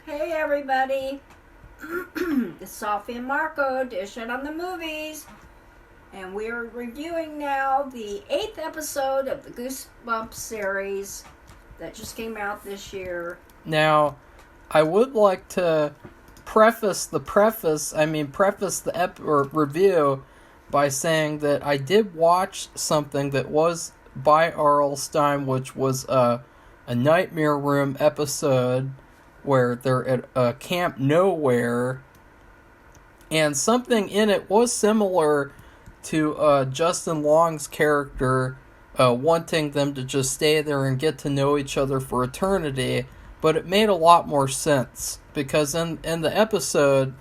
Hey everybody, it's Safi and Marco, Dish It on the Movies, and we are reviewing now the 8th episode of the Goosebumps series that just came out this year. Now, I would like to preface the review by saying that I did watch something that was by R.L. Stine, which was a Nightmare Room episode where they're at Camp Nowhere, and something in it was similar to Justin Long's character wanting them to just stay there and get to know each other for eternity, but it made a lot more sense, because in the episode,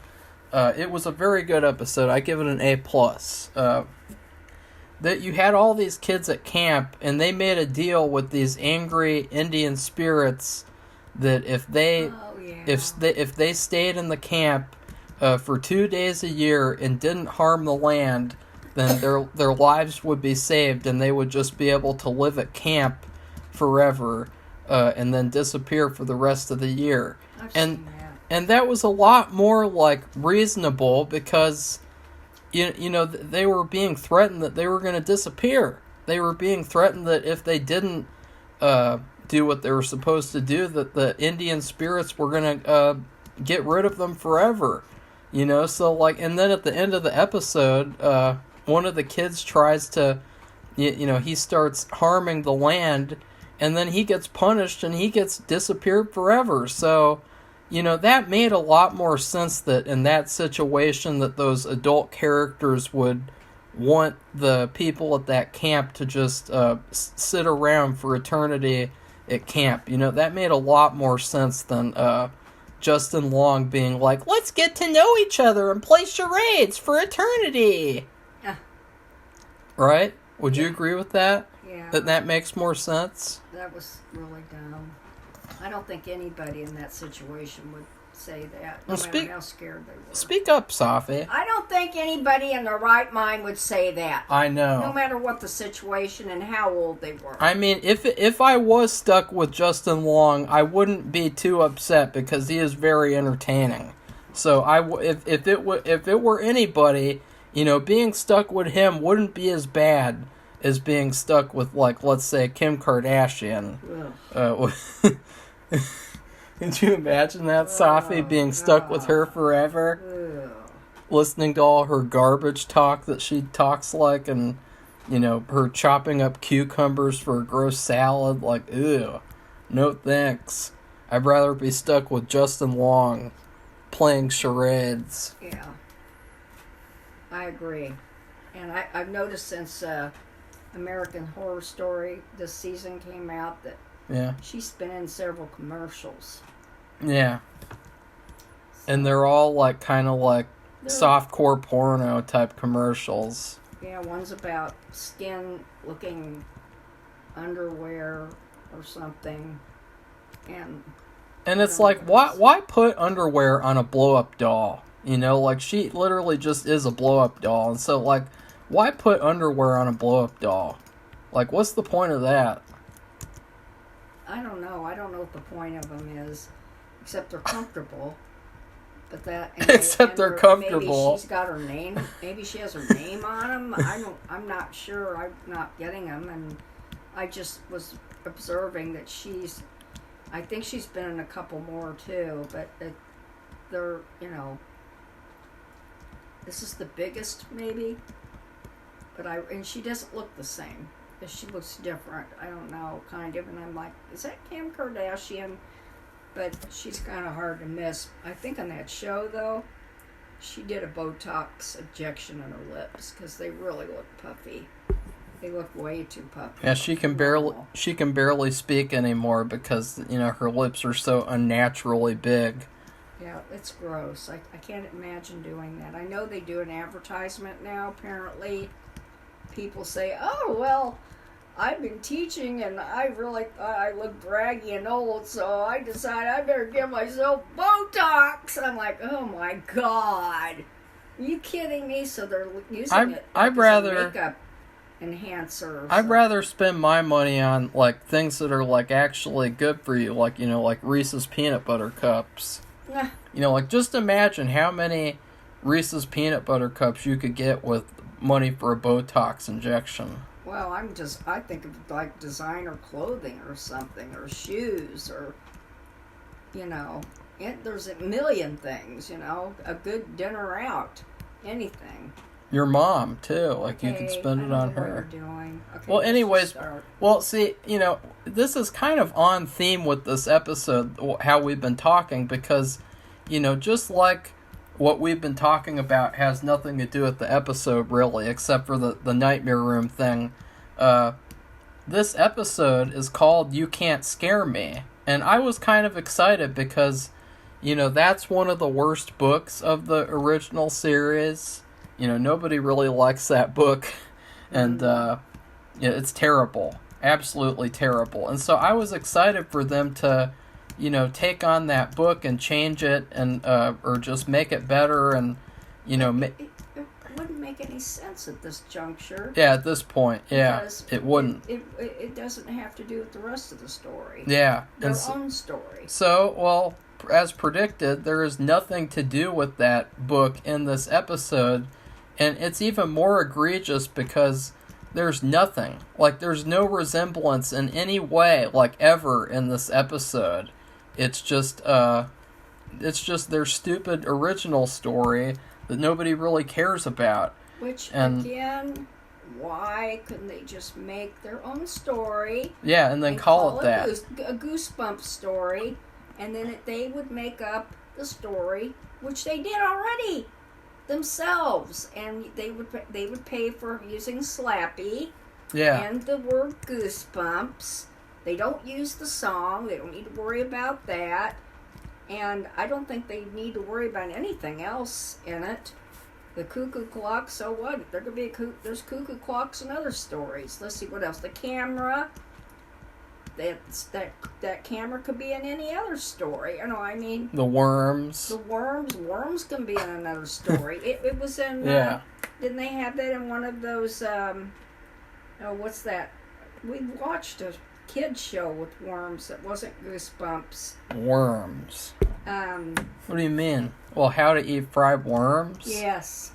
it was a very good episode. I give it an A+. That you had all these kids at camp, and they made a deal with these angry Indian spirits that if they stayed in the camp for 2 days a year and didn't harm the land, then their lives would be saved, and they would just be able to live at camp forever, and then disappear for the rest of the year. And that was a lot more like reasonable, because you know they were being threatened that they were going to disappear. They were being threatened that if they didn't do what they were supposed to do, that the Indian spirits were going to get rid of them forever. So and then at the end of the episode, one of the kids tries to, he starts harming the land, and then he gets punished and he gets disappeared forever. So, that made a lot more sense that in that situation that those adult characters would want the people at that camp to just sit around for eternity at camp. That made a lot more sense than Justin Long being like, let's get to know each other and play charades for eternity. Right? Would you agree with that? Yeah. That makes more sense? That was really dumb. I don't think anybody in that situation would say that, no matter how scared they were. Speak up, Safi. I don't think anybody in their right mind would say that. I know. No matter what the situation and how old they were. I mean, if I was stuck with Justin Long, I wouldn't be too upset, because he is very entertaining. So if it were anybody, being stuck with him wouldn't be as bad as being stuck with, like, let's say, Kim Kardashian. Could you imagine that, Safi, being stuck with her forever? Listening to all her garbage talk that she talks like, and, her chopping up cucumbers for a gross salad. Like, ew. No thanks. I'd rather be stuck with Justin Long playing charades. Yeah. I agree. And I've noticed since American Horror Story this season came out that she's been in several commercials. Yeah. And they're all like kind of like softcore porno type commercials. Yeah, one's about skin looking underwear or something. And it's like, why put underwear on a blow up doll? Like, she literally just is a blow up doll. And so, like, why put underwear on a blow up doll? Like, what's the point of that? I don't know. I don't know what the point of them is, except they're comfortable. But that they're comfortable. Maybe she's got her name. Maybe she has her name on them. I'm not sure. I'm not getting them, and I just was observing that I think she's been in a couple more too. But they're this is the biggest maybe. But and she doesn't look the same. She looks different. I don't know, kind of. And I'm like, is that Kim Kardashian? But she's kind of hard to miss. I think on that show, though, she did a Botox injection on her lips, because they really look puffy. They look way too puffy. Yeah, she can barely speak anymore, because her lips are so unnaturally big. Yeah, it's gross. I can't imagine doing that. I know they do an advertisement now, apparently. People say, oh, well, I've been teaching and I really thought I looked draggy and old, so I decided I better give myself Botox. I'm like, oh my God. Are you kidding me? So they're using it as a makeup enhancer. I'd rather spend my money on like things that are like actually good for you, like Reese's peanut butter cups. Nah. You know, like, just imagine how many Reese's peanut butter cups you could get with money for a Botox injection. Well, I think of like designer clothing or something, or shoes, or, there's a million things, a good dinner out, anything. Your mom, too. Like, you could spend it on her. What you're doing. Okay, well, anyways, see, this is kind of on theme with this episode, how we've been talking, because, just like what we've been talking about has nothing to do with the episode, really, except for the Nightmare Room thing. This episode is called You Can't Scare Me, and I was kind of excited because, that's one of the worst books of the original series. Nobody really likes that book, and it's terrible, absolutely terrible. And so I was excited for them to, take on that book and change it, and or just make it better, and it wouldn't make any sense at this juncture. Yeah, at this point, yeah, it wouldn't. It doesn't have to do with the rest of the story. Yeah, their own story. So, well, as predicted, there is nothing to do with that book in this episode. And it's even more egregious because there's nothing. Like, there's no resemblance in any way, like, ever in this episode. It's just their stupid original story that nobody really cares about. Which, again, why couldn't they just make their own story? Yeah, and then call it that. A Goosebumps story, and then they would make up the story, which they did already themselves, and they would pay for using Slappy, and the word Goosebumps. They don't use the song. They don't need to worry about that, and I don't think they need to worry about anything else in it. The cuckoo clock, so what? There could be there's cuckoo clocks and other stories. Let's see what else. The camera. That camera could be in any other story. The worms. The worms can be in another story. It was in. Didn't they have that in one of those? What's that? We watched a kids show with worms that wasn't Goosebumps. Worms. What do you mean? Well, How to Eat Fried Worms. Yes.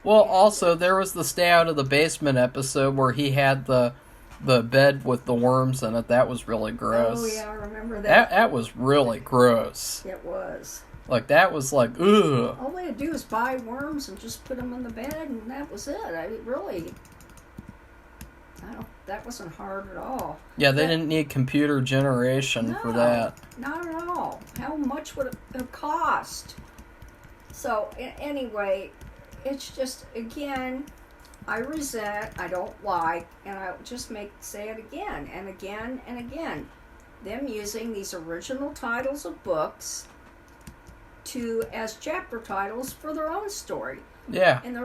Well, also there was the Stay Out of the Basement episode where he had the bed with the worms in it. That was really gross. Oh, yeah, I remember that. That was really gross. It was. Like, that was like, ugh. All they had to do was buy worms and just put them in the bed, and that was it. That wasn't hard at all. Yeah, they didn't need computer generation for that. Not at all. How much would it have cost? So, anyway, it's just, again, I resent, I don't like, and I'll just say it again and again and again. Them using these original titles of books as chapter titles for their own story. Yeah. And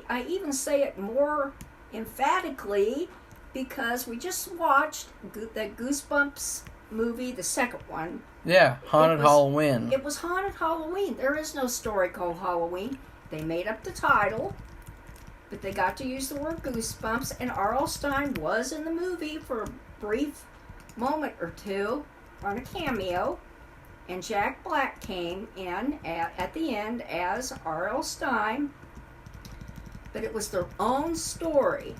I even say it more emphatically because we just watched that Goosebumps movie, the second one. Yeah, Haunted Halloween. It was Haunted Halloween. There is no story called Halloween. They made up the title. But they got to use the word Goosebumps, and R.L. Stine was in the movie for a brief moment or two on a cameo, and Jack Black came in at the end as R.L. Stine, but it was their own story,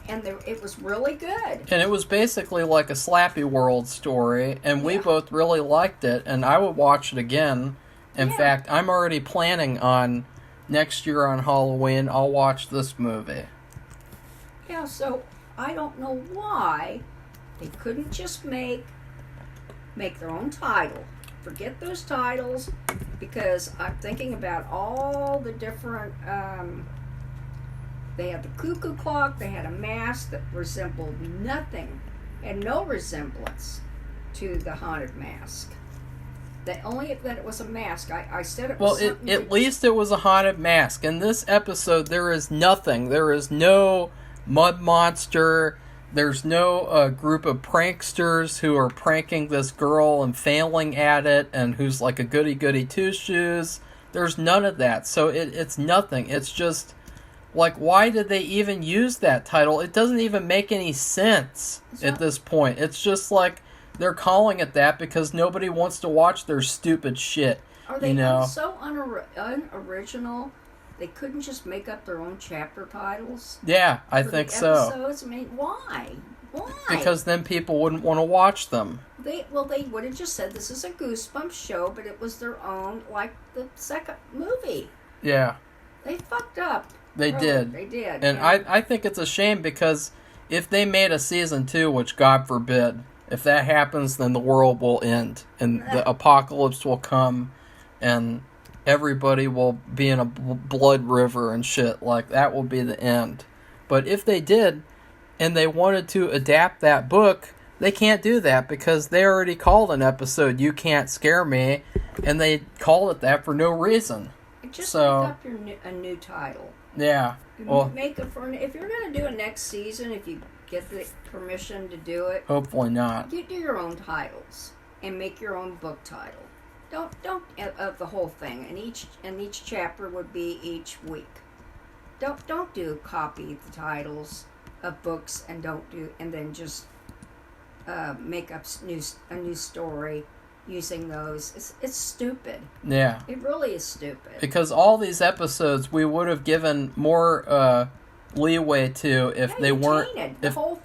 and it was really good. And it was basically like a Slappy World story, and we both really liked it, and I would watch it again. In fact, I'm already planning on next year on Halloween, I'll watch this movie. Yeah, so I don't know why they couldn't just make their own title. Forget those titles, because I'm thinking about all the different, they had the cuckoo clock, they had a mask that resembled nothing, and no resemblance to the haunted mask. Only that it was a mask. I said it was something. Well, at least it was a haunted mask. In this episode, there is nothing. There is no mud monster. There's no group of pranksters who are pranking this girl and failing at it, and who's like a goody-goody two-shoes. There's none of that. So it's nothing. It's just, like, why did they even use that title? It doesn't even make any sense at this point. It's just like they're calling it that because nobody wants to watch their stupid shit. Are they you know? so unoriginal? They couldn't just make up their own chapter titles? Yeah, I think so. Episodes? I mean, why? Why? Because then people wouldn't want to watch them. They would have just said this is a Goosebumps show, but it was their own, like the second movie. Yeah. They fucked up. They did. They did. And I think it's a shame because if they made a season 2, which God forbid, if that happens, then the world will end and the apocalypse will come and everybody will be in a blood river and shit. Like, that will be the end. But if they did and they wanted to adapt that book, they can't do that because they already called an episode You Can't Scare Me, and they called it that for no reason. Just make up a new title. Yeah. Well, make it for if you're going to do a next season, if you get the permission to do it. Hopefully not. You do your own titles and make your own book title. Don't of the whole thing, and each chapter would be each week. Don't do copy the titles of books and then just make up a new story using those. It's stupid. Yeah. It really is stupid. Because all these episodes we would have given more leeway to if they weren't the whole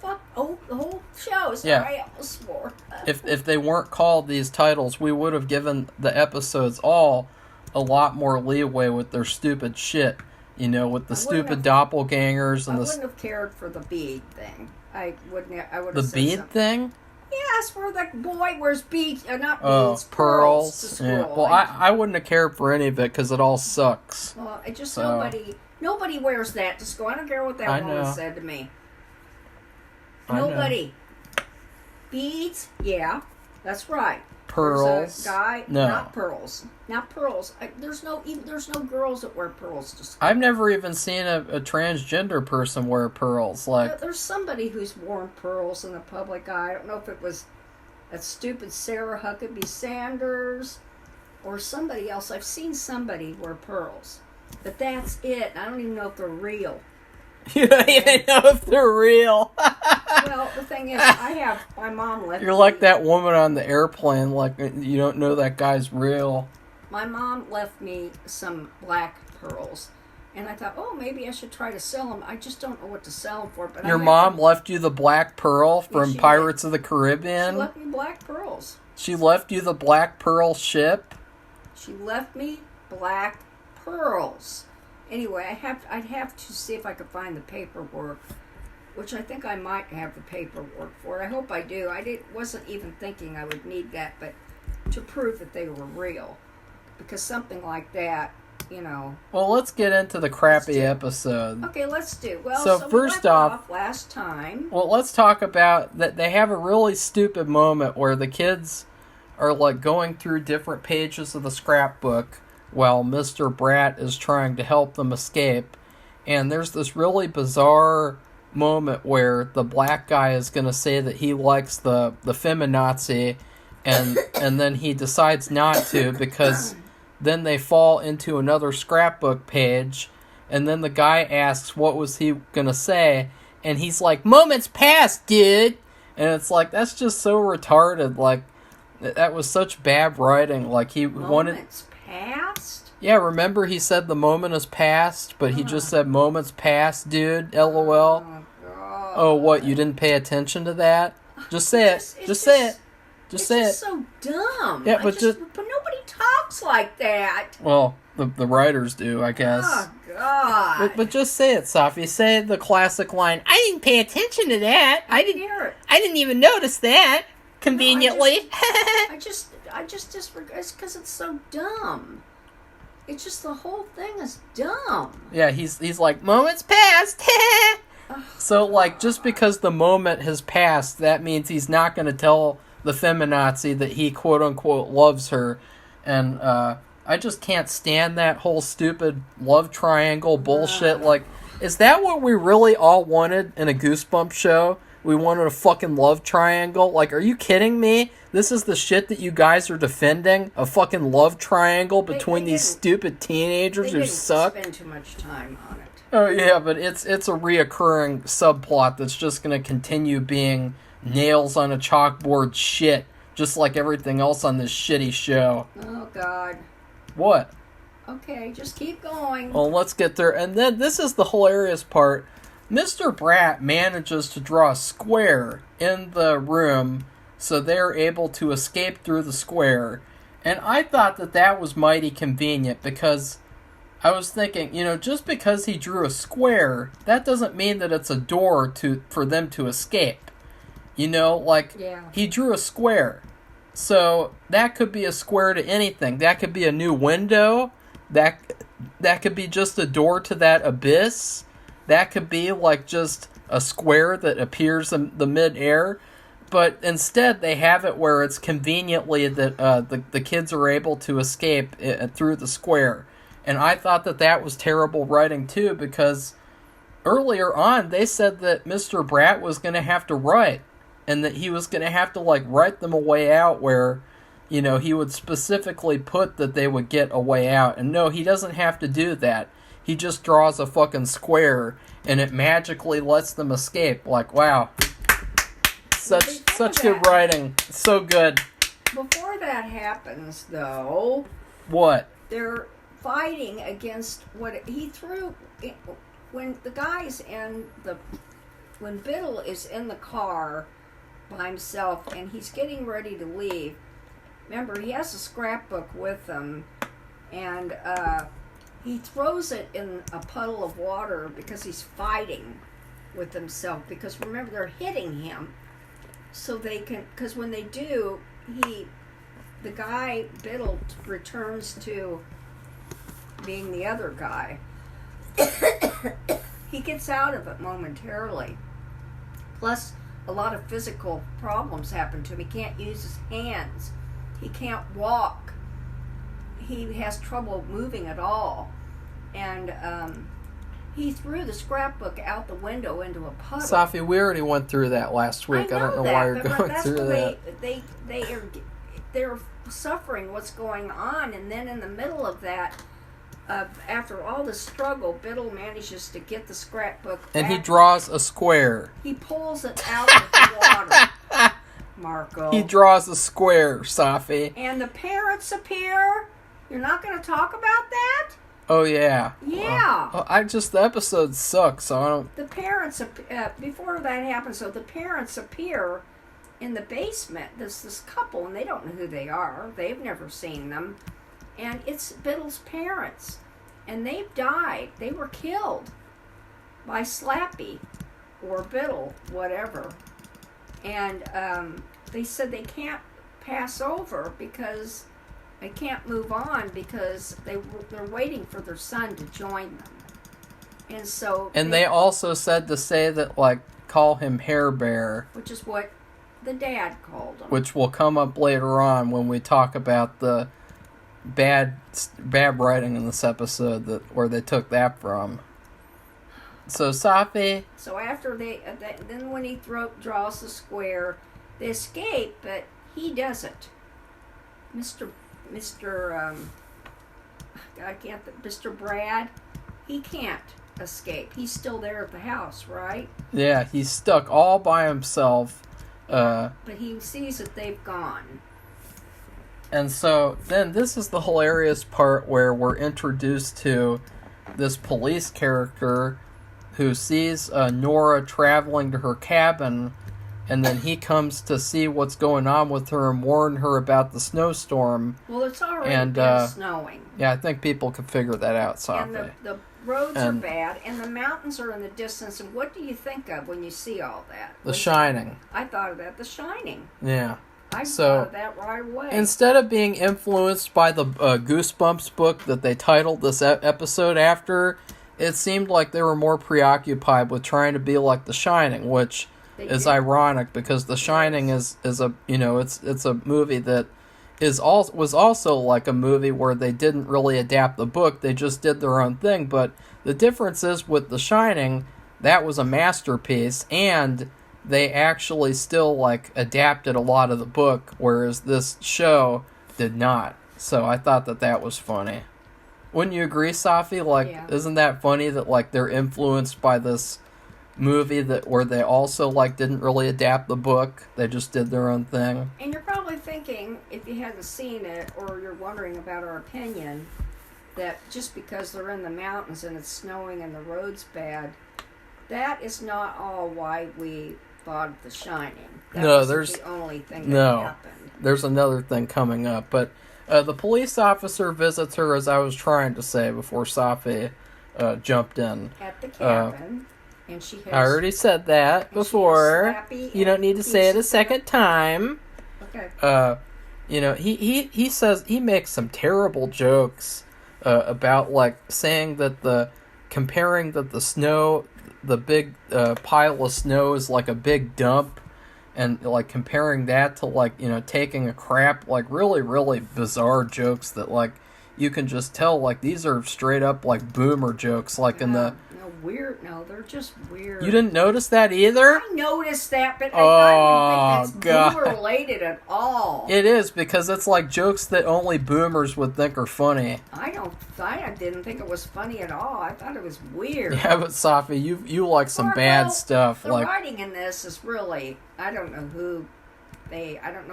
show. Sorry, yeah. I almost swore. If they weren't called these titles, we would have given the episodes all a lot more leeway with their stupid shit. You know, with the stupid doppelgangers and I wouldn't have cared for the bead thing. I would have the said bead something. thing. Yes, where the boy wears beads, not beads, pearls to school. Yeah. Well, I wouldn't have cared for any of it because it all sucks. Well, it just nobody wears that to school. I don't care what that woman said to me. Nobody. Beads, yeah, that's right. Pearls, there's a guy, no, not pearls. There's no girls that wear pearls to school. I've never even seen a transgender person wear pearls. Like, there's somebody who's worn pearls in the public eye. I don't know if it was that stupid Sarah Huckabee Sanders or somebody else. I've seen somebody wear pearls, but that's it. I don't even know if they're real. You don't even know if they're real. Well, the thing is, my mom left You're like that woman on the airplane, like you don't know that guy's real. My mom left me some black pearls, and I thought, maybe I should try to sell them. I just don't know what to sell them for. But your mom left you the black pearl from Pirates of the Caribbean? She left me black pearls. She left you the black pearl ship? She left me black pearls. Anyway, I'd have to see if I could find the paperwork, which I think I might have the paperwork for. I hope I do. Wasn't even thinking I would need that, but to prove that they were real, because something like that, Well, let's get into the crappy episode. Okay, let's do. Well, so first off, last time. Well, let's talk about that. They have a really stupid moment where the kids are like going through different pages of the scrapbook while Mr. Brat is trying to help them escape. And there's this really bizarre moment where the black guy is going to say that he likes the feminazi, and then he decides not to because then they fall into another scrapbook page, and then the guy asks what was he going to say, and he's like, "Moments past, dude!" And it's like, that's just so retarded. Like, that was such bad writing. Like, he wanted... Moments past? Yeah, remember he said the moment is past, but he just said moments past, dude, LOL. Oh, God. Oh, what, you didn't pay attention to that? Just say it. Just say it. Just say it. It's so dumb. Yeah, but nobody talks like that. Well, the writers do, I guess. Oh, God. But just say it, Safi. Say the classic line, "I didn't pay attention to that. I didn't even notice that." Conveniently. No, I just disregard. It's because it's so dumb. It's just the whole thing is dumb. Yeah, he's like, moments passed. So, like, just because the moment has passed, that means he's not going to tell the feminazi that he quote-unquote loves her. And I just can't stand that whole stupid love triangle bullshit. Like, is that what we really all wanted in a Goosebumps show? We wanted a fucking love triangle? Like, are you kidding me? This is the shit that you guys are defending? A fucking love triangle between these stupid teenagers who suck? They didn't spend too much time on it. Oh, yeah, but it's a reoccurring subplot that's just going to continue being nails on a chalkboard shit, just like everything else on this shitty show. Oh, God. What? Okay, just keep going. Well, let's get there. And then this is the hilarious part. Mr. Brat manages to draw a square in the room so they're able to escape through the square. And I thought that that was mighty convenient because I was thinking, just because he drew a square, that doesn't mean that it's a door for them to escape. Yeah. He drew a square. So that could be a square to anything. That could be a new window. That could be just a door to that abyss. That could be like just a square that appears in the mid-air. But instead, they have it where it's conveniently that the kids are able to escape through the square. And I thought that was terrible writing, too, because earlier on, they said that Mr. Brat was going to have to write. And that he was going to have to, write them a way out where, he would specifically put that they would get a way out. And no, he doesn't have to do that. He just draws a fucking square, and it magically lets them escape. Wow. Such good writing. So good. Before that happens, though... What? They're fighting against what he threw... When the guy's in the... When Biddle is in the car by himself, and he's getting ready to leave... Remember, he has a scrapbook with him, and he throws it in a puddle of water because he's fighting with himself. Because remember, they're hitting him, so they can. Because when they do, the guy Biddle returns to being the other guy. He gets out of it momentarily. Plus, a lot of physical problems happen to him. He can't use his hands. He can't walk. He has trouble moving at all. And he threw the scrapbook out the window into a puddle. Safi, we already went through that last week. I don't know why you're going through that. They're suffering what's going on. And then in the middle of that, after all the struggle, Biddle manages to get the scrapbook back. And he draws a square. He pulls it out of the water. Marco. He draws a square, Safi. And the parents appear. You're not going to talk about that? Oh, yeah. Yeah. The episode sucks, so I don't... The parents, before that happens, so the parents appear in the basement. There's this couple, and they don't know who they are. They've never seen them. And it's Biddle's parents. And they've died. They were killed by Slappy or Biddle, whatever. And they said they can't pass over because they can't move on because they're waiting for their son to join them. And so... And they also said to say that, call him Hair Bear. Which is what the dad called him. Which will come up later on when we talk about the bad writing in this episode where they took that from. So Safi. So after then when he draws the square, they escape, but he doesn't. Mr. Brad, he can't escape. He's still there at the house, right? Yeah, he's stuck all by himself. But he sees that they've gone. And so then this is the hilarious part where we're introduced to this police character who sees Nora traveling to her cabin, and then he comes to see what's going on with her and warn her about the snowstorm. Well, it's already been snowing. Yeah, I think people can figure that out, Safi. And the roads are bad, and the mountains are in the distance, and what do you think of when you see all that? The Shining. I thought of that, The Shining. Yeah. I thought of that right away. Instead of being influenced by the Goosebumps book that they titled this episode after, it seemed like they were more preoccupied with trying to be like The Shining, which is ironic because The Shining is a it's a movie that was also like a movie where they didn't really adapt the book, they just did their own thing. But the difference is with The Shining, that was a masterpiece, and they actually still adapted a lot of the book, whereas this show did not. So I thought that was funny. Wouldn't you agree, Safi? Isn't that funny that they're influenced by this movie where they also like didn't really adapt the book. They just did their own thing. And you're probably thinking, if you hadn't seen it, or you're wondering about our opinion, that just because they're in the mountains and it's snowing and the road's bad, that is not all why we thought of The Shining. That wasn't the only thing that happened. There's another thing coming up, but the police officer visits her, as I was trying to say before Safi jumped in. At the cabin, and she has... I already said that before. You don't need to say it a second time. Okay. He says, he makes some terrible jokes about, like, saying that comparing that the snow, the big pile of snow is like a big dump, and, like, comparing that to, like, taking a crap, like, really, really bizarre jokes that, like, you can just tell, like, these are straight up, like, boomer jokes, like in the... No, they're just weird. You didn't notice that either? I noticed that, but I don't think that's boomer related at all. It is, because it's like jokes that only boomers would think are funny. I didn't think it was funny at all. I thought it was weird. Yeah, but Safi, you like some bad stuff. The writing in this is really, I don't know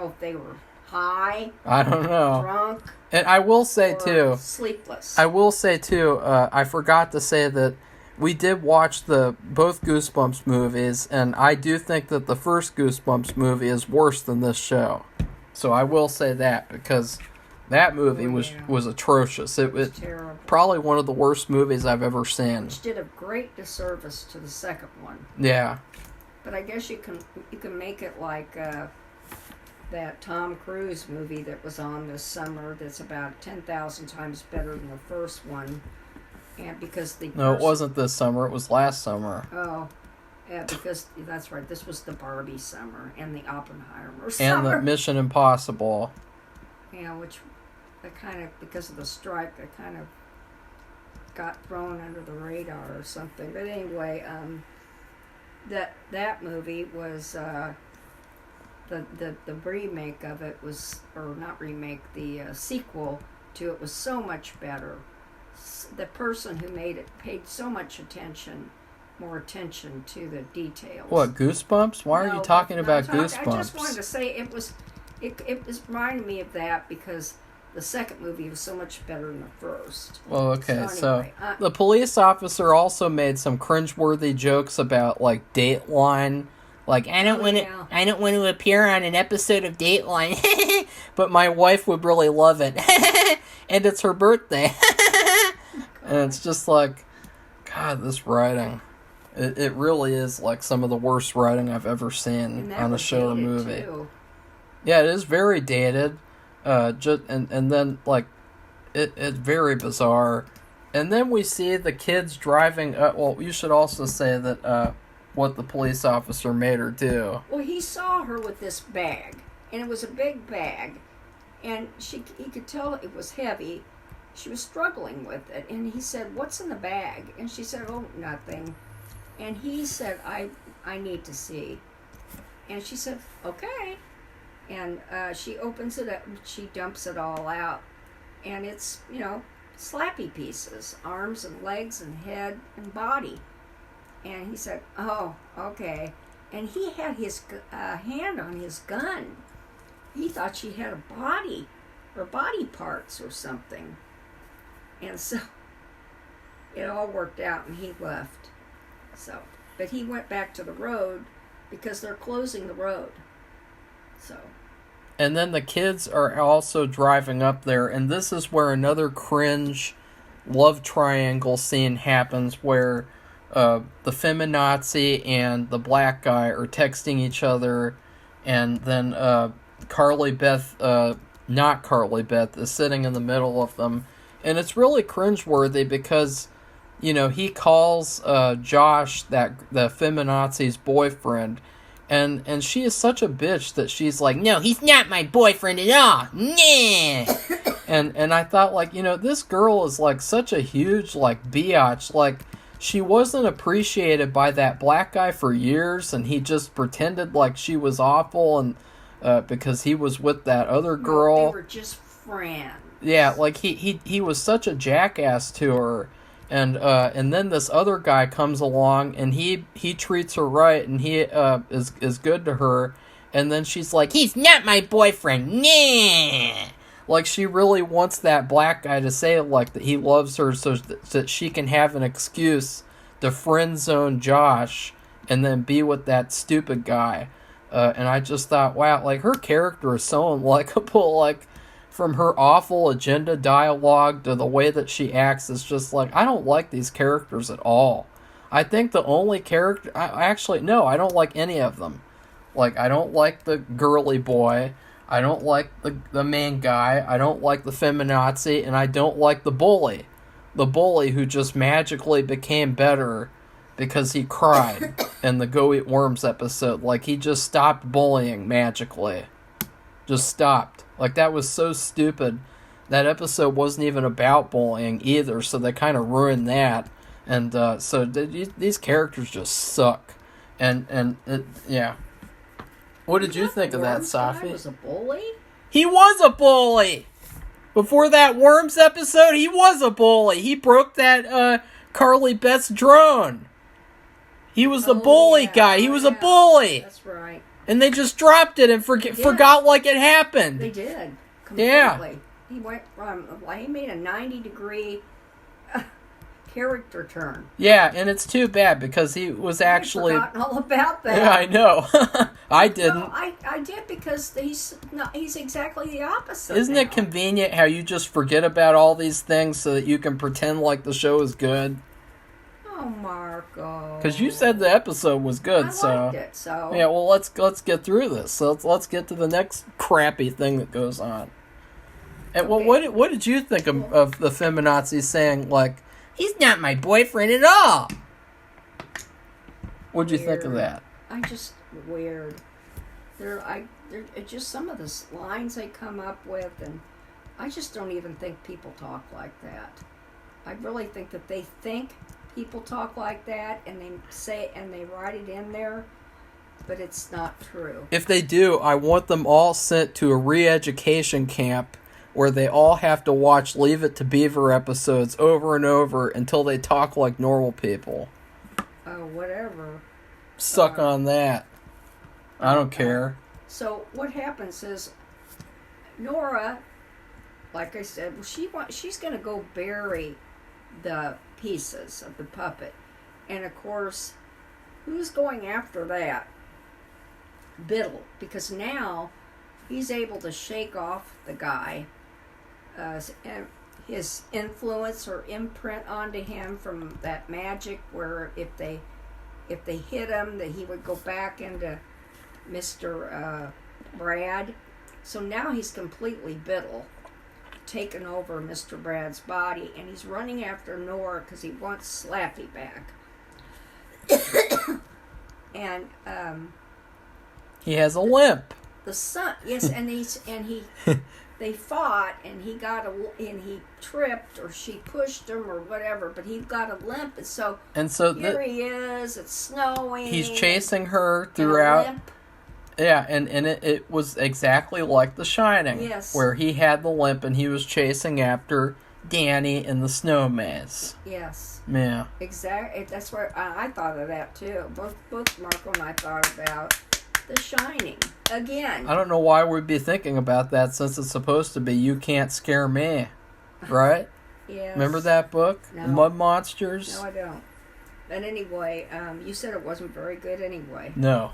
if they were high. I don't know. Drunk. And I will say too, sleepless. I forgot to say that we did watch both Goosebumps movies, and I do think that the first Goosebumps movie is worse than this show. So I will say that, because that movie was atrocious. It was terrible. Probably one of the worst movies I've ever seen. Which did a great disservice to the second one. Yeah. But I guess you can make it like that Tom Cruise movie that was on this summer that's about 10,000 times better than the first one. And because No, it wasn't this summer. It was last summer. Oh. Yeah, because that's right. This was the Barbie summer and the Oppenheimer summer. And the Mission Impossible. Yeah, which because of the strike, I kind of got thrown under the radar or something. But anyway, that movie was the remake of it was, or not remake, the sequel to it was so much better. The person who made it paid so much more attention to the details. What, Goosebumps? Why are you talking about Goosebumps? I just wanted to say it was reminded me of that because the second movie was so much better than the first. Well, okay, so the police officer also made some cringeworthy jokes about, like, Dateline. Like, I don't want to appear on an episode of Dateline, but my wife would really love it, and it's her birthday. And it's just like, God, this writing. It really is like some of the worst writing I've ever seen on a show or movie. Too. Yeah, it is very dated. And then, like, it's very bizarre. And then we see the kids driving up. Well, you should also say that what the police officer made her do. Well, he saw her with this bag, and it was a big bag, and he could tell it was heavy. She was struggling with it, and he said, "What's in the bag?" And she said, "Oh, nothing." And he said, I need to see." And she said, "Okay." And she opens it up, and she dumps it all out. And it's, slappy pieces, arms and legs and head and body. And he said, "Oh, okay." And he had his hand on his gun. He thought she had a body or body parts or something. And so it all worked out, and he left. But he went back to the road because they're closing the road. And then the kids are also driving up there, and this is where another cringe love triangle scene happens, where the feminazi and the black guy are texting each other, and then Carly Beth, not Carly Beth, is sitting in the middle of them. And it's really cringeworthy because, he calls Josh, the feminazi's boyfriend, and she is such a bitch that she's like, "No, he's not my boyfriend at all. Nah." and I thought, like, this girl is like such a huge, like, biatch. Like, she wasn't appreciated by that black guy for years, and he just pretended like she was awful, and because he was with that other girl. They were just friends. Yeah, like, he was such a jackass to her. And then this other guy comes along, and he treats her right, and he is good to her. And then she's like, he's not my boyfriend. Nah. Like, she really wants that black guy to say, like, that he loves her so that she can have an excuse to friend zone Josh and then be with that stupid guy. And I just thought, wow, like, her character is so unlikable. Like, from her awful agenda dialogue to the way that she acts, it's just like, I don't like these characters at all. I think the only character... I don't like any of them. Like, I don't like the girly boy. I don't like the main guy. I don't like the feminazi. And I don't like the bully. The bully who just magically became better because he cried in the Go Eat Worms episode. Like, he just stopped bullying magically. Just stopped. Like, that was so stupid. That episode wasn't even about bullying either, so they kind of ruined that. And so these characters just suck. And yeah. What did you think of that, Safi? He was a bully? He was a bully! Before that Worms episode, he was a bully. He broke that Carly Beth's drone. He was the bully guy. He was a bully. That's right. And they just dropped it and forgot like it happened. They did. Completely. Yeah. He went from, he made a 90-degree character turn. Yeah, and it's too bad because he was actually... I'd forgotten all about that. Yeah, I know. I didn't. No, I did because he's exactly the opposite. Isn't it convenient how you just forget about all these things so that you can pretend like the show is good? Oh, Marco. Because you said the episode was good, I liked it, so... Yeah, well, let's get through this. So let's get to the next crappy thing that goes on. And Okay. well, what did you think of the feminazis saying, like, he's not my boyfriend at all? What'd you think of that? Weird. They're just some of the lines they come up with, and I just don't even think people talk like that. I really think that they think people talk like that, and they write it in there, but it's not true. If they do, I want them all sent to a re-education camp where they all have to watch Leave It to Beaver episodes over and over until they talk like normal people. Oh, whatever. Suck on that. I don't care. So what happens is Nora, like I said, she's going to go bury the pieces of the puppet. And of course, who's going after that? Biddle. Because now he's able to shake off the guy. His influence or imprint onto him from that magic where if they hit him, that he would go back into Mr. Brad. So now he's completely Biddle, taken over Mr. Brad's body, and he's running after Nora because he wants Slappy back. And he has a limp. The son, yes, and they fought, and he tripped, or she pushed him, or whatever. But he got a limp, and so here he is. It's snowing. He's chasing her throughout. Yeah, and it was exactly like The Shining, yes, where he had the limp and he was chasing after Danny in the snow maze. Yes. Yeah. Exactly. That's where I thought of that too. Both Marco and I thought about The Shining again. I don't know why we'd be thinking about that since it's supposed to be You Can't Scare Me, right? Yes. Remember that book? No. Mud Monsters? No, I don't. But anyway, you said it wasn't very good anyway. No.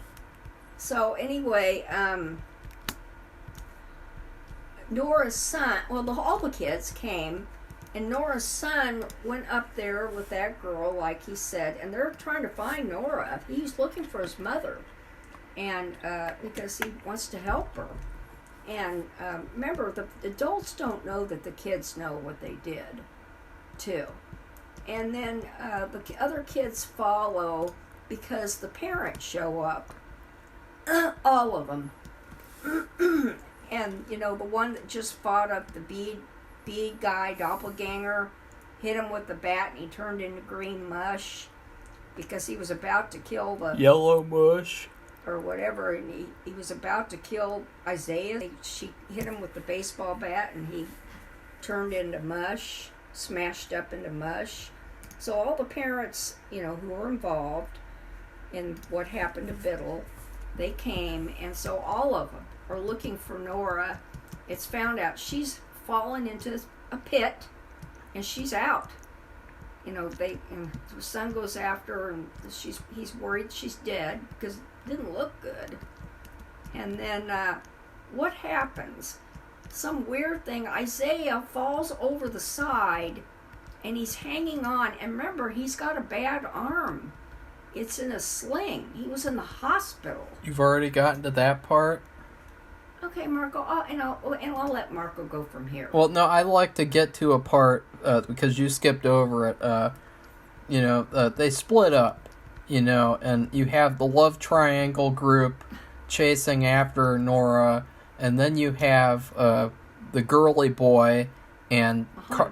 So anyway, Nora's son, all the kids came, and Nora's son went up there with that girl, like he said, and they're trying to find Nora. He's looking for his mother, and because he wants to help her. And remember, the adults don't know that the kids know what they did, too. And then the other kids follow because the parents show up. All of them. And, the one that just fought up the bead guy, doppelganger, hit him with the bat and he turned into green mush because he was about to kill the... Yellow mush. Or whatever, and he was about to kill Isaiah. She hit him with the baseball bat and he turned into mush, smashed up into mush. So all the parents, who were involved in what happened to Biddle, they came, and so all of them are looking for Nora. It's found out she's fallen into a pit, and she's out. And the son goes after her, and he's worried she's dead because it didn't look good. And then what happens? Some weird thing. Isaiah falls over the side, and he's hanging on. And remember, he's got a bad arm. It's in a sling. He was in the hospital. You've already gotten to that part? Okay, Marco. I'll let Marco go from here. Well, no, I like to get to a part, because you skipped over it. They split up, and you have the love triangle group chasing after Nora, and then you have the girly boy and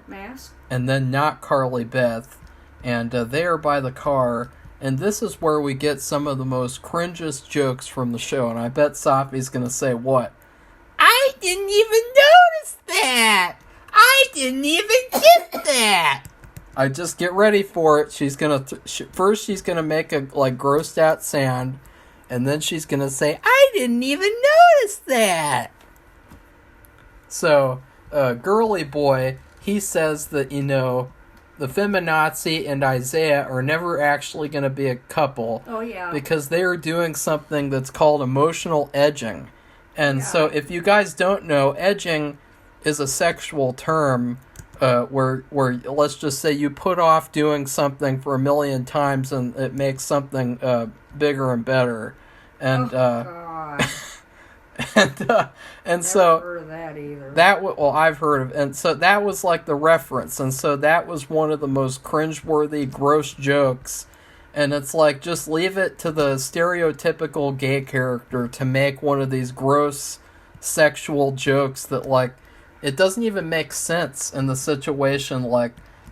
Mask. And then not Carly Beth, and they are by the car. And this is where we get some of the most cringiest jokes from the show. And I bet Safi's going to say, what? I didn't even notice that! I didn't even get that! I just get ready for it. She's going to... first, she's going to make a, grossed out sound. And then she's going to say, I didn't even notice that! So, girly boy, he says that, the feminazi and Isaiah are never actually going to be a couple. Oh, yeah. Because they are doing something that's called emotional edging. And so if you guys don't know, edging is a sexual term where let's just say you put off doing something for a million times and it makes something bigger and better. And God. and so heard of that either. I've heard of, and so that was the reference, and so that was one of the most cringeworthy, gross jokes, and it's just leave it to the stereotypical gay character to make one of these gross sexual jokes that it doesn't even make sense in the situation.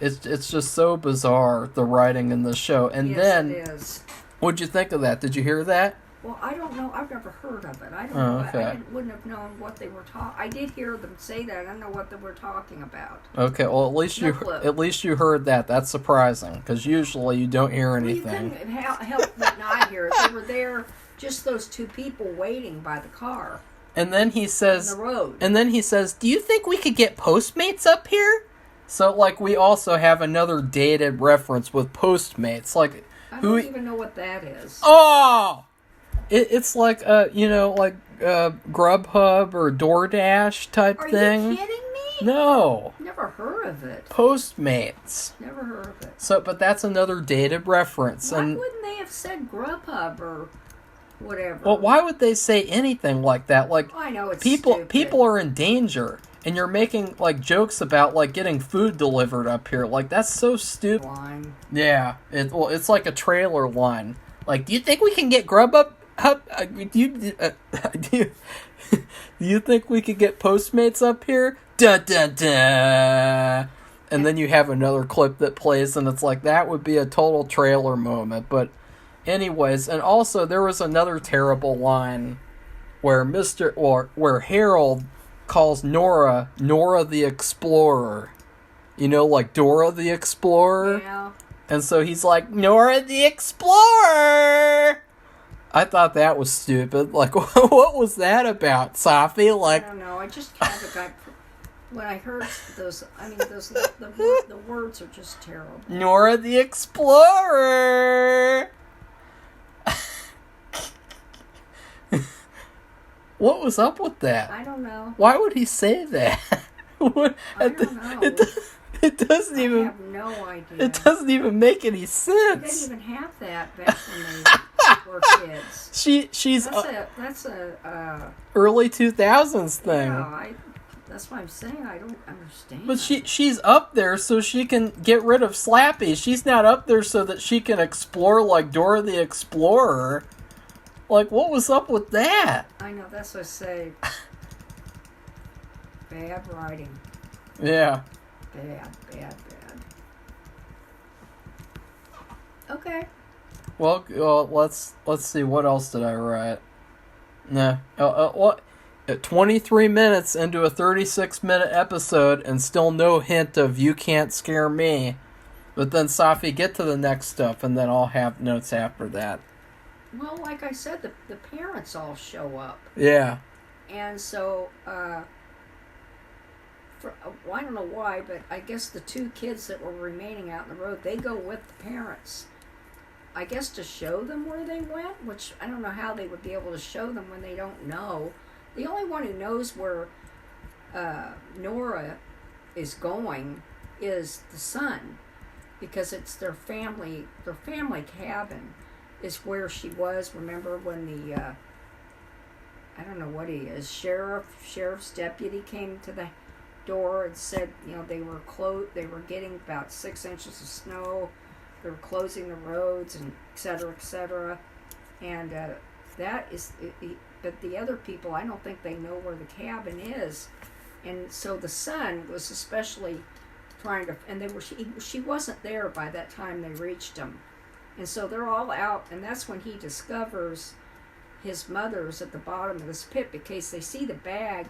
It's just so bizarre, the writing in the show. And yes, then it is. What'd you think of that? Did you hear that? Well, I don't know. I've never heard of it. I don't know. Okay. I wouldn't have known what they were talking. I did hear them say that. I don't know what they were talking about. Okay, well at least you heard that. That's surprising because usually you don't hear anything. Well, you couldn't help but not hear it. They were there, just those two people waiting by the car. And then he says, on the road. And then he says, "Do you think we could get Postmates up here?" So we also have another dated reference with Postmates. I don't even know what that is. Oh. It's Grubhub or DoorDash type thing. Are you kidding me? No. Never heard of it. Postmates. Never heard of it. So, but that's another dated reference. Why and wouldn't they have said Grubhub or whatever? Well, why would they say anything like that? I know it's people stupid. are in danger, and you're making jokes about getting food delivered up here. That's so stupid. Line. Yeah. It's like a trailer line. Do you think we can get Grubhub? Do you think we could get Postmates up here? Dun dun dun. And then you have another clip that plays, and it's that would be a total trailer moment. But, anyways, and also there was another terrible line where where Harold calls Nora the Explorer. Dora the Explorer. Yeah. And so he's Nora the Explorer. I thought that was stupid. What was that about, Safi? I don't know. I just kind of got... When I heard those... the words are just terrible. Nora the Explorer! What was up with that? I don't know. Why would he say that? I don't know. It doesn't even... I have no idea. It doesn't even make any They sense. didn't even have that back when they were kids. She's That's a early 2000s thing. Yeah, that's what I'm saying. I don't understand. But she's up there so she can get rid of Slappy. She's not up there so that she can explore like Dora the Explorer. What was up with that? I know, that's what I say. Bad writing. Yeah. Bad. Okay. Well, let's see. What else did I write? Nah. What? 23 minutes into a 36-minute episode and still no hint of "You Can't Scare Me." But then, Safi, get to the next stuff, and then I'll have notes after that. Well, like I said, the parents all show up. Yeah. And so, well, I don't know why, but I guess the two kids that were remaining out in the road, they go with the parents. I guess to show them where they went, which I don't know how they would be able to show them when they don't know. The only one who knows where Nora is going is the son, because it's their family cabin is where she was. Remember when the I don't know what he is, sheriff's deputy came to the door and said, they were getting about 6 inches of snow. They were closing the roads and et cetera, and that is. But the other people, I don't think they know where the cabin is, and so the son was especially trying to. And she wasn't there by that time they reached him, and so they're all out, and that's when he discovers his mother's at the bottom of this pit because they see the bag.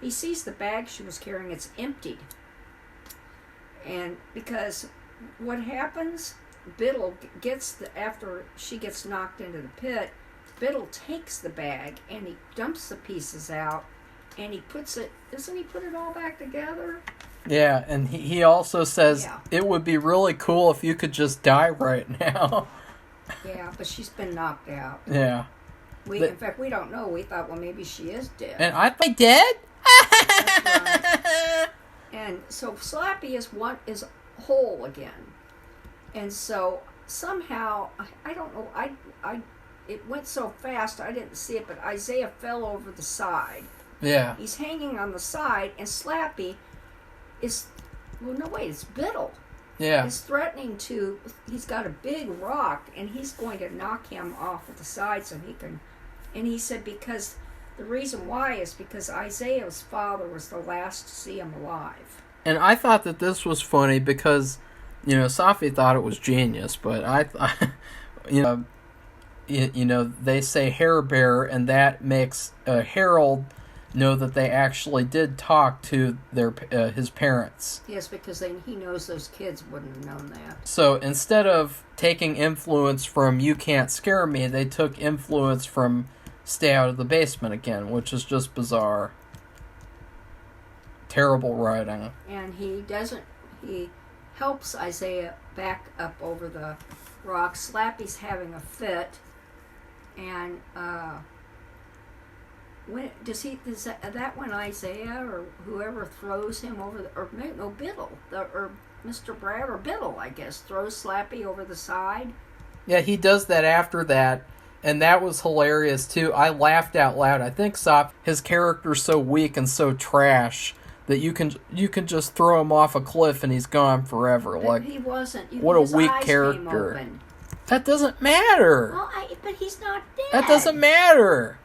He sees the bag she was carrying; it's emptied, and because what happens. Biddle after she gets knocked into the pit, Biddle takes the bag and he dumps the pieces out and he doesn't he put it all back together? Yeah, and he also says, It would be really cool if you could just die right now. Yeah, but she's been knocked out. Yeah. In fact, we don't know. We thought, well, maybe she is dead. And I think dead? That's right. And so Slappy is whole again. And so somehow, I don't know, it went so fast I didn't see it, but Isaiah fell over the side. Yeah. He's hanging on the side, and Slappy it's Biddle. Yeah. He's threatening he's got a big rock, and he's going to knock him off of the side so he can, and he said because, the reason why is because Isaiah's father was the last to see him alive. And I thought that this was funny because... Safi thought it was genius, but I thought, they say Hair Bear, and that makes Harold know that they actually did talk to his parents. Yes, because he knows those kids wouldn't have known that. So instead of taking influence from You Can't Scare Me, they took influence from Stay Out of the Basement Again, which is just bizarre. Terrible writing. And he helps Isaiah back up over the rock. Slappy's having a fit, and is that when Isaiah or whoever throws him over Biddle, or Mr. Brad or Biddle, I guess, throws Slappy over the side? Yeah, he does that after that, and that was hilarious too. I laughed out loud. I think his character's so weak and so trash that you can just throw him off a cliff and he's gone forever. But like he wasn't. What a weak character. That doesn't matter. Well, but he's not dead. That doesn't matter.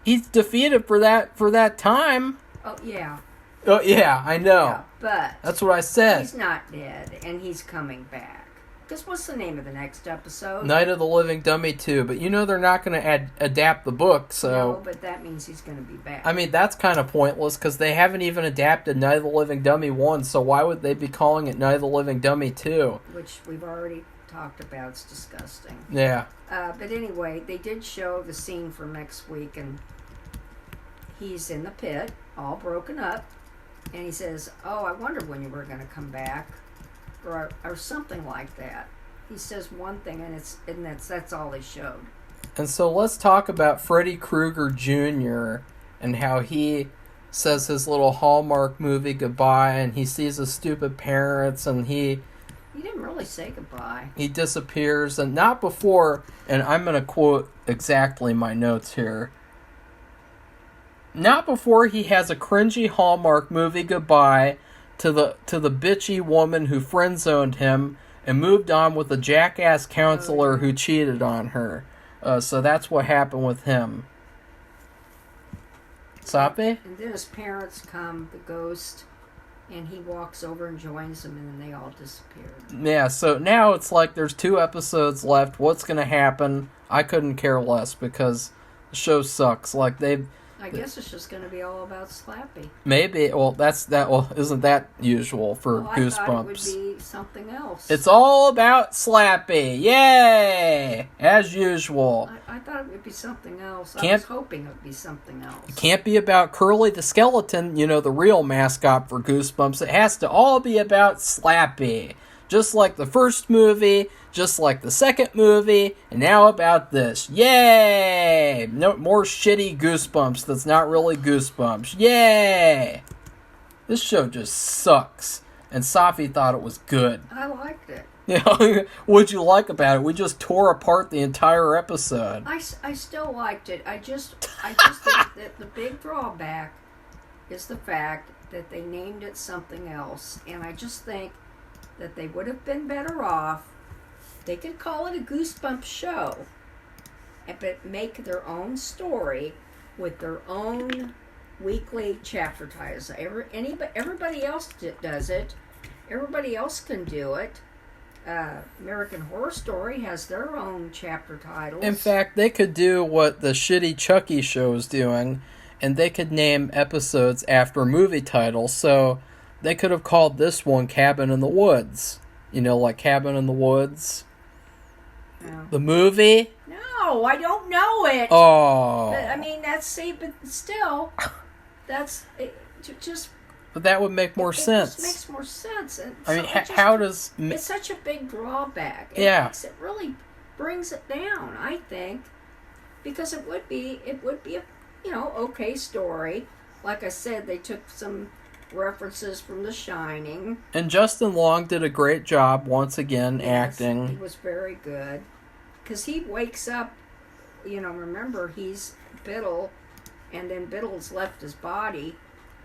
He's defeated for that time. Oh yeah. Oh yeah, I know. Yeah, but that's what I said. He's not dead, and he's coming back. Because what's the name of the next episode? Night of the Living Dummy 2. But they're not going to adapt the book, so... No, but that means he's going to be back. I mean, that's kind of pointless, because they haven't even adapted Night of the Living Dummy 1, so why would they be calling it Night of the Living Dummy 2? Which we've already talked about. It's disgusting. Yeah. But anyway, they did show the scene for next week, and he's in the pit, all broken up, and he says, I wonder when you were going to come back. Or something like that. He says one thing, and that's all they showed. And so let's talk about Freddy Krueger Jr. and how he says his little Hallmark movie goodbye, and he sees his stupid parents, and he didn't really say goodbye. He disappears, and not before, and I'm going to quote exactly my notes here. Not before he has a cringy Hallmark movie goodbye to the bitchy woman who friend-zoned him and moved on with the jackass counselor who cheated on her. So that's what happened with him. Sape? And then his parents come, the ghost, and he walks over and joins them, and then they all disappeared. Yeah, so now it's like there's 2 episodes left. What's going to happen? I couldn't care less because the show sucks. Like, I guess it's just going to be all about Slappy. Maybe. Well, isn't that usual for Well, Goosebumps? I thought it would be something else. It's all about Slappy. Yay! As usual. I thought it would be something else. Can't, I was hoping it would be something else. It can't be about Curly the Skeleton, the real mascot for Goosebumps. It has to all be about Slappy. Just like the first movie, just like the second movie, and now about this. Yay! No more shitty Goosebumps that's not really Goosebumps. Yay! This show just sucks. And Safi thought it was good. I liked it. What'd you like about it? We just tore apart the entire episode. I still liked it. I just think that the big drawback is the fact that they named it something else. And I just think that they would have been better off. They could call it a Goosebumps show, but make their own story with their own weekly chapter titles. Everybody else does it. Everybody else can do it. American Horror Story has their own chapter titles. In fact, they could do what the shitty Chucky show is doing, and they could name episodes after movie titles. So they could have called this one Cabin in the Woods. Like Cabin in the Woods. No. The movie? No, I don't know it. Oh. But still, that's just. But that would make more sense. It makes more sense. And how does... It's such a big drawback. It really brings it down, I think, because it would be a, okay story. Like I said, they took some references from The Shining. And Justin Long did a great job once again acting. He was very good. Because he wakes up, remember, he's Biddle, and then Biddle's left his body,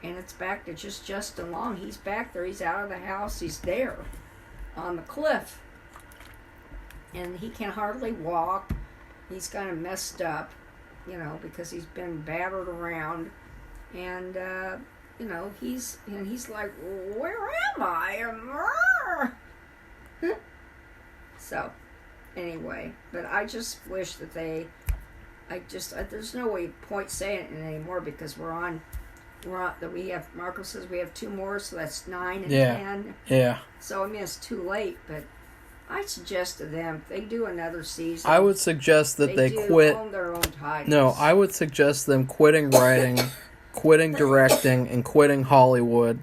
and it's back to just Justin Long. He's back there. He's out of the house. He's there on the cliff. And he can hardly walk. He's kind of messed up, because he's been battered around. And, he's like, where am I? So, anyway, but I just wish that there's no way point saying it anymore because Marco says we have 2 more, so that's 9 and 10. Yeah. So, it's too late, but I suggest to them, if they do another season. I would suggest that they quit. Own their own titles. No, I would suggest them quitting writing, quitting directing, and quitting Hollywood,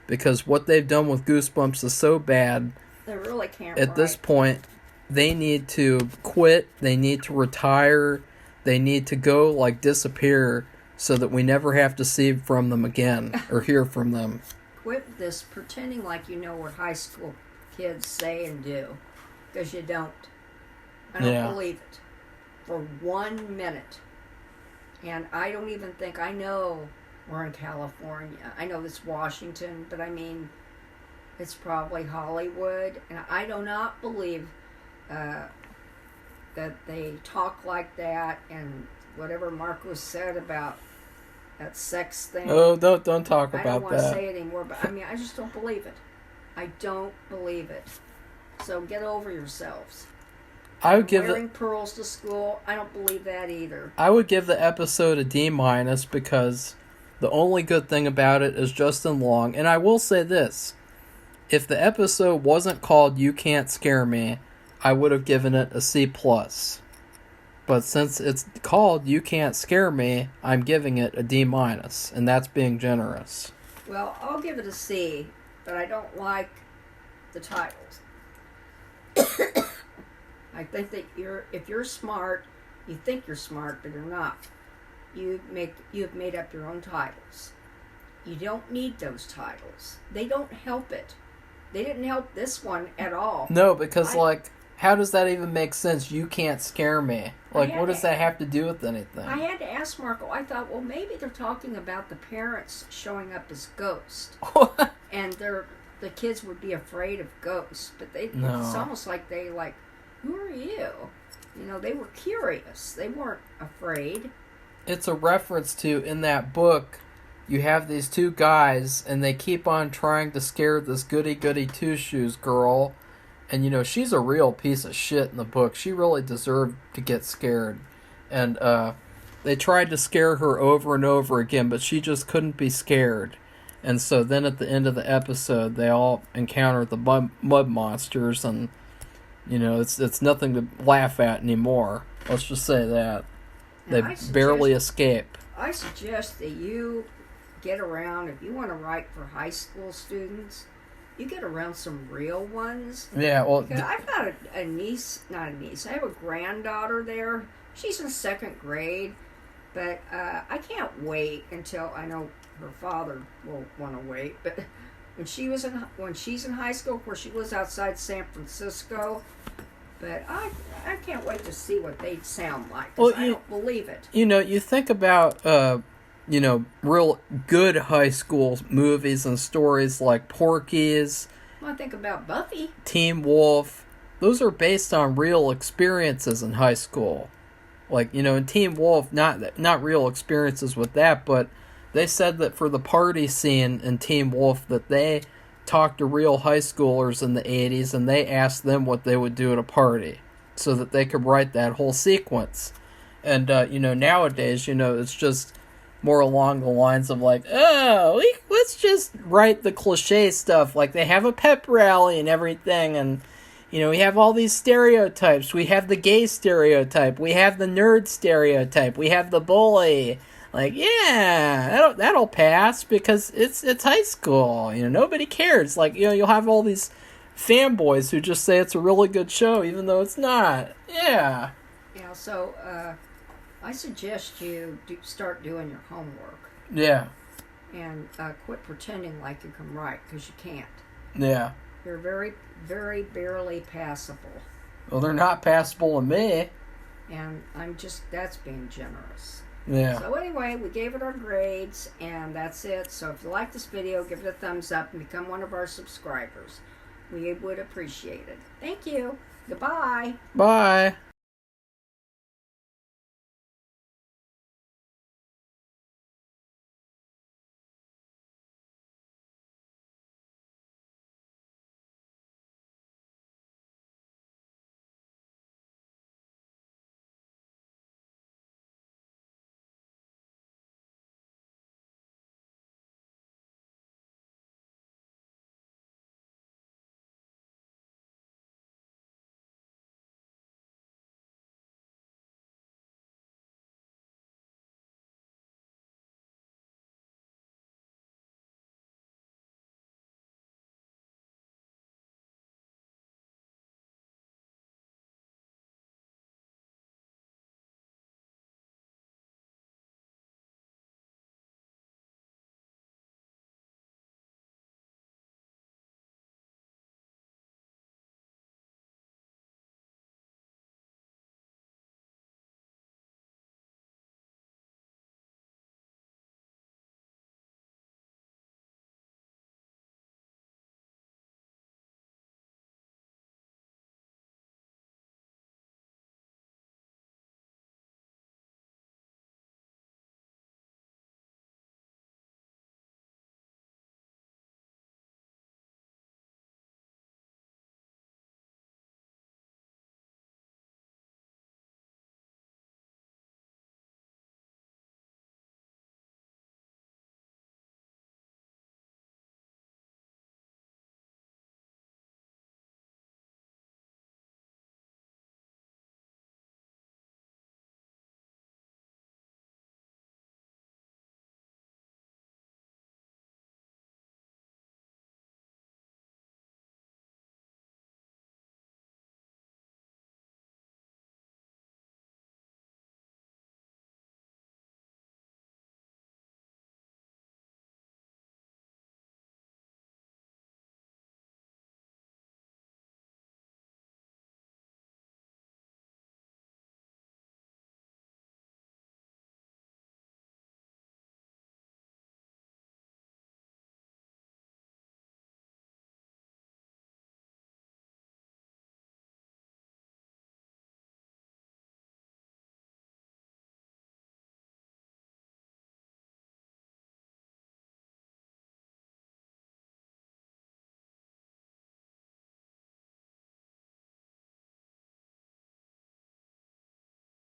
because what they've done with Goosebumps is so bad. They really can't At this point, they need to quit, they need to retire, they need to go, disappear, so that we never have to see from them again, or hear from them. Quit this pretending like you know what high school kids say and do, because you don't. I don't believe it for 1 minute. And I don't even think, I know we're in California. I know it's Washington, but it's probably Hollywood. And I do not believe that they talk like that, and whatever Marco said about that sex thing. Oh, don't talk about that. I don't want to say it anymore, but I just don't believe it. I don't believe it. So get over yourselves. I would give wearing pearls to school. I don't believe that either. I would give the episode a D- because the only good thing about it is Justin Long. And I will say this: if the episode wasn't called "You Can't Scare Me," I would have given it a C+. But since it's called "You Can't Scare Me," I'm giving it a D-, and that's being generous. Well, I'll give it a C, but I don't like the titles. I think that if you're smart, you think you're smart, but you're not. You've made up your own titles. You don't need those titles. They don't help it. They didn't help this one at all. No, because how does that even make sense? You can't scare me. What does that have to do with anything? I had to ask Marco. I thought, well, maybe they're talking about the parents showing up as ghosts, and the kids would be afraid of ghosts. But it's almost like who are you? They were curious. They weren't afraid. It's a reference to, in that book, you have these 2 guys, and they keep on trying to scare this goody-goody two-shoes girl. And, she's a real piece of shit in the book. She really deserved to get scared. And they tried to scare her over and over again, but she just couldn't be scared. And so then at the end of the episode, they all encounter the mud monsters, and it's nothing to laugh at anymore. Let's just say that. They barely escape. I suggest that you get around, if you want to write for high school students, you get around some real ones. Yeah, well... I've got a niece, not a niece, I have a granddaughter there. She's in 2nd grade, but I can't wait until, I know her father will want to wait, but when she's in high school, of course she lives outside San Francisco, but I can't wait to see what they sound like, because I don't believe it. You think about, real good high school movies and stories like Porky's. Well, I think about Buffy. Teen Wolf. Those are based on real experiences in high school. Like, in Teen Wolf, not real experiences with that, but they said that for the party scene in Teen Wolf that they talked to real high schoolers in the 80s and they asked them what they would do at a party so that they could write that whole sequence. And, nowadays, it's just more along the lines of like, let's just write the cliche stuff. Like they have a pep rally and everything, and we have all these stereotypes. We have the gay stereotype. We have the nerd stereotype. We have the bully. Like, yeah, that'll pass because it's high school. Nobody cares. Like, you'll have all these fanboys who just say it's a really good show even though it's not. Yeah. Yeah, so I suggest you start doing your homework. Yeah. And quit pretending like you can write, because you can't. Yeah. You're very, very barely passable. Well, they're not passable to me. And that's being generous. Yeah. So anyway, we gave it our grades, and that's it. So if you like this video, give it a thumbs up and become one of our subscribers. We would appreciate it. Thank you. Goodbye. Bye.